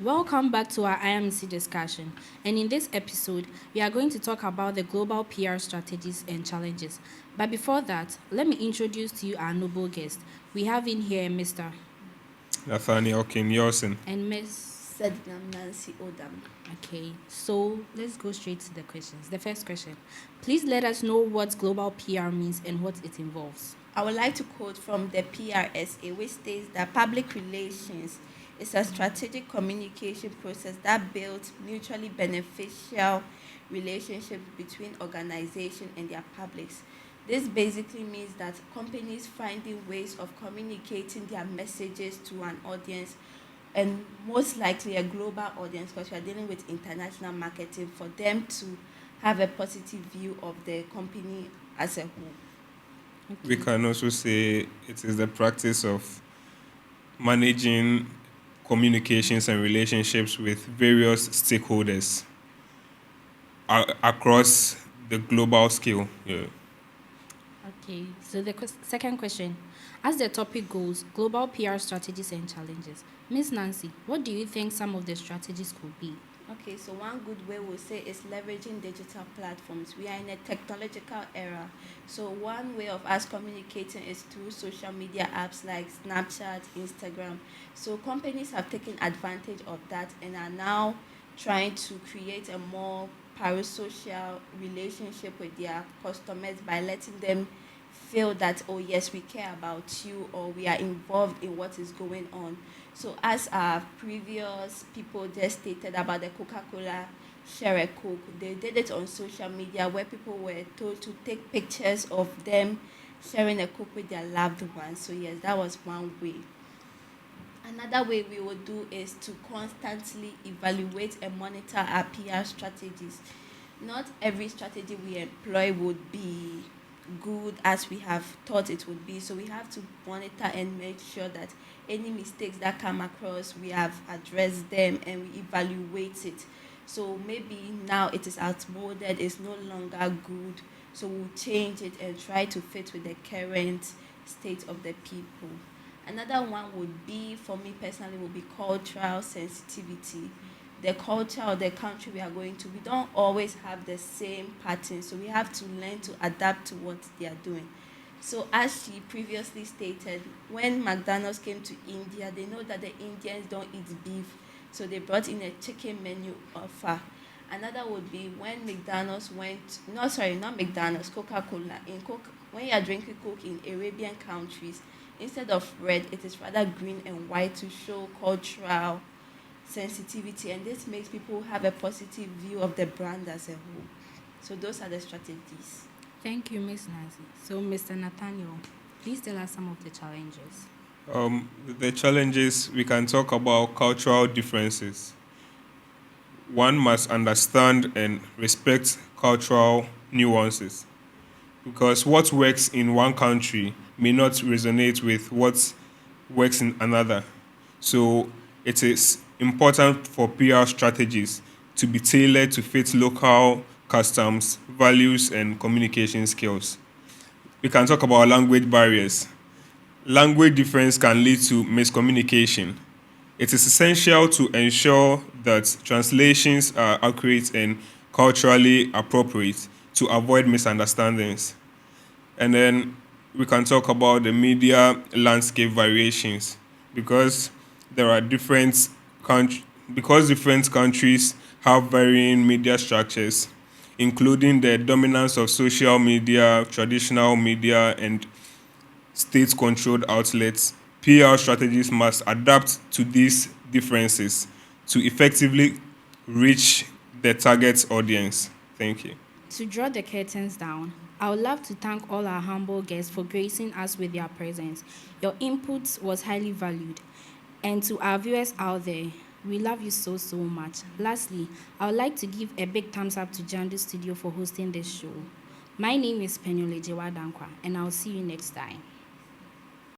Welcome back to our IMC discussion. And in this episode, we are going to talk about the global PR strategies and challenges. But before that, let me introduce to you our noble guest. We have in here Mr. Nathaniel King Yorson. and Miss. Sednam Nancy Odam. Okay, so let's go straight to the questions. The first question: please let us know what global PR means and what it involves. I would like to quote from the PRSA, which states that public relations is a strategic communication process that builds mutually beneficial relationships between organizations and their publics. This basically means that companies finding ways of communicating their messages to an audience, and most likely a global audience, because we are dealing with international marketing, for them to have a positive view of the company as a whole. We can also say it is the practice of managing communications and relationships with various stakeholders across the global scale. Yeah. Okay, so the second question: as the topic goes, global PR strategies and challenges. Miss Nancy, what do you think some of the strategies could be? Okay, so one good way we'll say is leveraging digital platforms. We are in a technological era. So one way of us communicating is through social media apps like Snapchat, Instagram. So companies have taken advantage of that and are now trying to create a more parasocial relationship with their customers by letting them feel that, oh yes, we care about you, or we are involved in what is going on. So as our previous people just stated about the Coca-Cola share a Coke, they did it on social media where people were told to take pictures of them sharing a Coke with their loved ones. So yes, that was one way. Another way we will do is to constantly evaluate and monitor our PR strategies. Not every strategy we employ would be good as we have thought it would be. So we have to monitor and make sure that any mistakes that come across, we have addressed them and we evaluate it. So maybe now it is outmoded, it's no longer good. So we'll change it and try to fit with the current state of the people. Another one would be, for me personally, would be cultural sensitivity. The culture or the country we are going to, we don't always have the same pattern, so we have to learn to adapt to what they are doing. So as she previously stated, when McDonald's came to India, they know that the Indians don't eat beef, so they brought in a chicken menu offer. Another would be when McDonald's went, no, sorry, not McDonald's, Coca-Cola. In Coke, when you are drinking Coke in Arabian countries, instead of red, it is rather green and white to show cultural sensitivity, and this makes people have a positive view of the brand as a whole. So those are the strategies. Thank you, Miss Nancy. So, Mr. Nathaniel, please tell us some of the challenges. The challenges, we can talk about cultural differences. One must understand and respect cultural nuances because what works in one country may not resonate with what works in another. So it is important for PR strategies to be tailored to fit local customs, values, and communication skills. We can talk about language barriers. Language difference can lead to miscommunication. It is essential to ensure that translations are accurate and culturally appropriate to avoid misunderstandings. And then we can talk about the media landscape variations because there are because different countries have varying media structures, including the dominance of social media, traditional media, and state-controlled outlets. PR strategies must adapt to these differences to effectively reach the target audience. Thank you. To draw the curtains down, I would love to thank all our humble guests for gracing us with their presence. Your input was highly valued. And to our viewers out there, we love you so, so much. Lastly, I would like to give a big thumbs up to Jandu Studio for hosting this show. My name is Penyole Jewadankwa, and I'll see you next time.